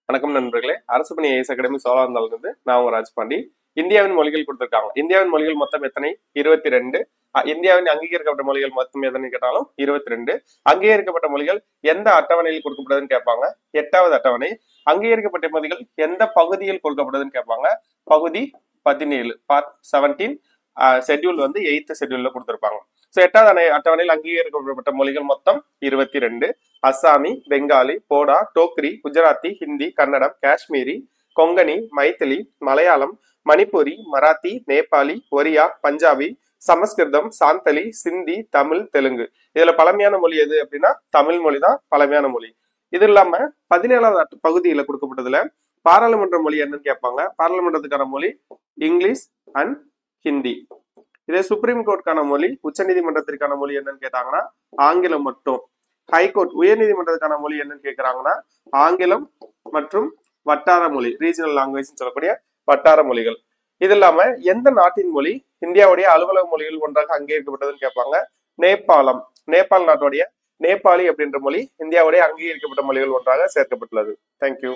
வணக்கம் நண்பர்களே. அரசு பணி ஐஎஸ் அகாடமி சோழாந்தாலிருந்து நான் உங்க ராஜ்பாண்டி. இந்தியாவின் மொழிகள் கொடுத்திருக்காங்க. இந்தியாவின் மொழிகள் மொத்தம் எத்தனை? 22. இந்தியாவின் அங்கீகரிக்கப்பட்ட மொழிகள் மொத்தம் எத்தனை கேட்டாலும் 22. அங்கீகரிக்கப்பட்ட மொழிகள் எந்த அட்டவணையில் கொடுக்கப்படுதுன்னு கேட்பாங்க. 8வது அட்டவணை. அங்கீகரிக்கப்பட்ட மொழிகள் எந்த பகுதியில் கொடுக்கப்படுதுன்னு கேட்பாங்க. பகுதி 17 பார்ட் 17 ஷெட்யூல் 8th ஷெட்யூல்ல கொடுத்திருப்பாங்க. சோ 8வது அட்டவணையில் அங்கீகரிக்கப்பட்ட மொழிகள் மொத்தம் 22. அஸ்ஸாமி, பெங்காலி, போடா, டோக்ரி, குஜராத்தி, ஹிந்தி, கன்னடம், காஷ்மீரி, கொங்கணி, மைத்திலி, மலையாளம், மணிப்பூரி, மராத்தி, நேபாளி, ஒரியா, பஞ்சாபி, சமஸ்கிருதம், சாந்தலி, சிந்தி, தமிழ், தெலுங்கு. இதுல பழமையான மொழி எது அப்படின்னா தமிழ் மொழி தான் பழமையான மொழி. இது இல்லாம 17வது பகுதியில கொடுக்கப்பட்டதுல பாராளுமன்ற மொழி என்னன்னு கேட்பாங்க. பாராளுமன்றத்துக்கான மொழி இங்கிலீஷ் அண்ட் ஹிந்தி. இதே சுப்ரீம் கோர்ட்டுக்கான மொழி, உச்ச நீதிமன்றத்திற்கான மொழி என்னன்னு கேட்டாங்கன்னா ஆங்கிலம் மட்டும். ஹைகோர்ட் உயர் நீதிமன்றத்துக்கான மொழி என்னன்னு கேட்கிறாங்கன்னா ஆங்கிலம் மற்றும் வட்டார மொழி, ரீஜனல் லாங்குவேஜ் சொல்லக்கூடிய வட்டார மொழிகள். இது இல்லாம எந்த நாட்டின் மொழி இந்தியாவுடைய அலுவலக மொழிகள் ஒன்றாக அங்கீகரிக்கப்பட்டதுன்னு கேட்பாங்க. நேபாளம், நேபாள் நாட்டுடைய நேபாளி அப்படின்ற மொழி இந்தியாவுடைய அங்கீகரிக்கப்பட்ட மொழிகள் ஒன்றாக சேர்க்கப்பட்டுள்ளது. தேங்க்யூ.